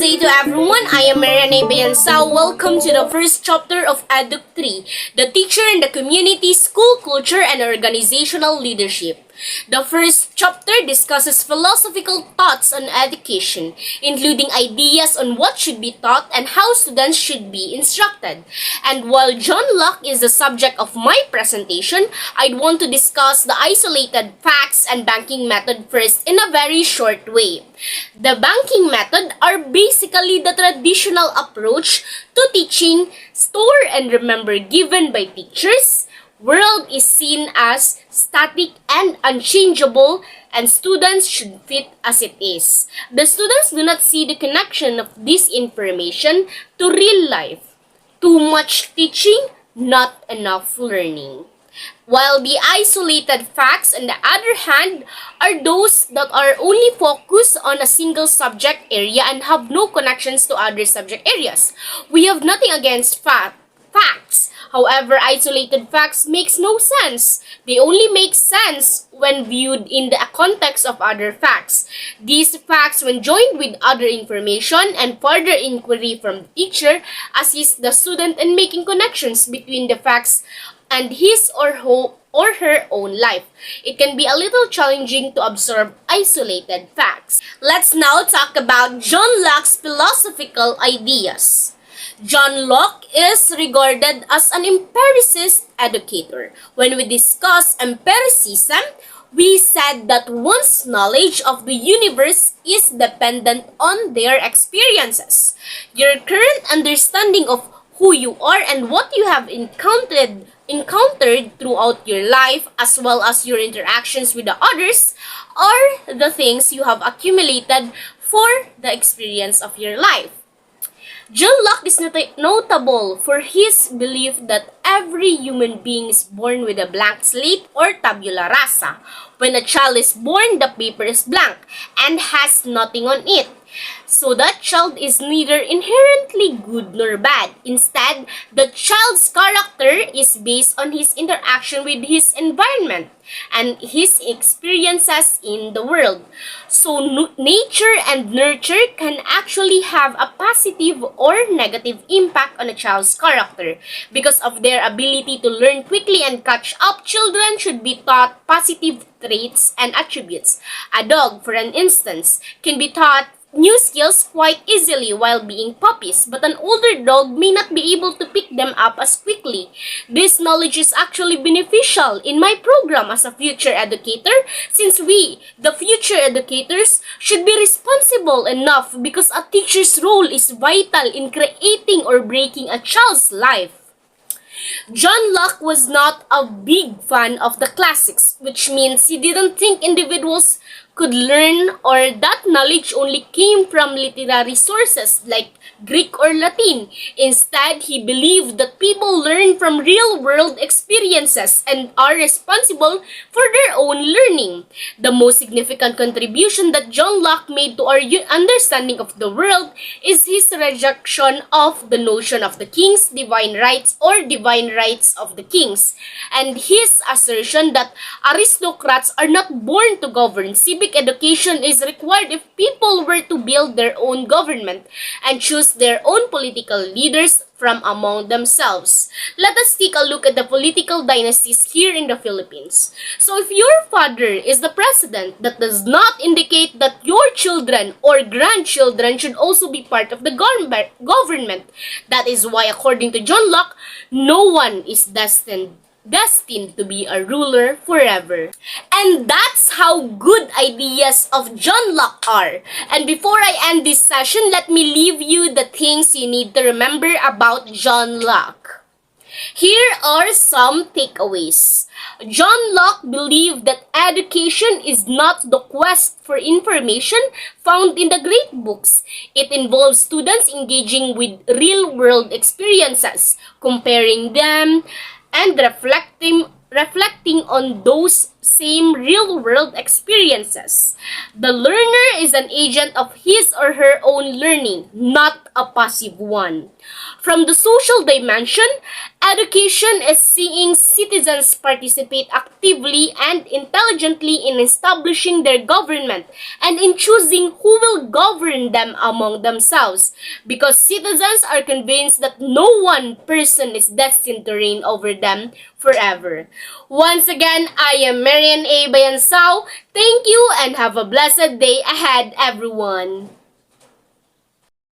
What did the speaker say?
day to everyone. I am Bayansao. Welcome to the first chapter of EDUC 3, the Teacher in the Community, School Culture and Organizational Leadership. The first chapter discusses philosophical thoughts on education, including ideas on what should be taught and how students should be instructed. And while John Locke is the subject of my presentation, I'd want to discuss the isolated facts and banking method first in a very short way. The banking method are basically the traditional approach to teaching, store and remember given by teachers. World is seen as static and unchangeable, and students should fit as it is. The students do not see the connection of this information to real life. Too much teaching, not enough learning. While the isolated facts, on the other hand, are those that are only focused on a single subject area and have no connections to other subject areas. We have nothing against facts. However, isolated facts makes no sense. They only make sense when viewed in the context of other facts. These facts, when joined with other information and further inquiry from the teacher, assist the student in making connections between the facts and his or her own life. It can be a little challenging to absorb isolated facts. Let's now talk about John Locke's philosophical ideas. John Locke is regarded as an empiricist educator. When we discuss empiricism, we said that one's knowledge of the universe is dependent on their experiences. Your current understanding of who you are and what you have encountered throughout your life, as well as your interactions with the others, are the things you have accumulated for the experience of your life. John Locke is notable for his belief that every human being is born with a blank slate or tabula rasa. When a child is born, the paper is blank and has nothing on it. So that child is neither inherently good nor bad. Instead, the child's character is based on his interaction with his environment and his experiences in the world. So nature and nurture can actually have a positive or negative impact on a child's character. Because of their ability to learn quickly and catch up, children should be taught positive traits and attributes. A dog, for an instance, can be taught new skills quite easily while being puppies, but an older dog may not be able to pick them up as quickly. This knowledge is actually beneficial in my program as a future educator, since we, the future educators, should be responsible enough because a teacher's role is vital in creating or breaking a child's life. John Locke was not a big fan of the classics, which means he didn't think individuals could learn or that knowledge only came from literary sources like Greek or Latin. Instead, he believed that people learn from real-world experiences and are responsible for their own learning. The most significant contribution that John Locke made to our understanding of the world is his rejection of the notion of the king's divine rights or divine rights of the kings, and his assertion that aristocrats are not born to govern. Civic education is required if people were to build their own government and choose their own political leaders from among themselves. Let us take a look at the political dynasties here in the Philippines. So if your father is the president, that does not indicate that your children or grandchildren should also be part of the government. That is why, according to John Locke, no one is destined to be a ruler forever. And that's how good ideas of John Locke are. And before I end this session, let me leave you the things you need to remember about John Locke. Here are some takeaways. John Locke believed that education is not the quest for information found in the great books. It involves students engaging with real-world experiences, comparing them, and reflecting on those same real-world experiences. The learner is an agent of his or her own learning, not a passive one. From the social dimension, education is seeing citizens participate actively and intelligently in establishing their government and in choosing who will govern them among themselves, because citizens are convinced that no one person is destined to reign over them forever. Once again, I am Marian A. Bayansao. Thank you and have a blessed day ahead, everyone.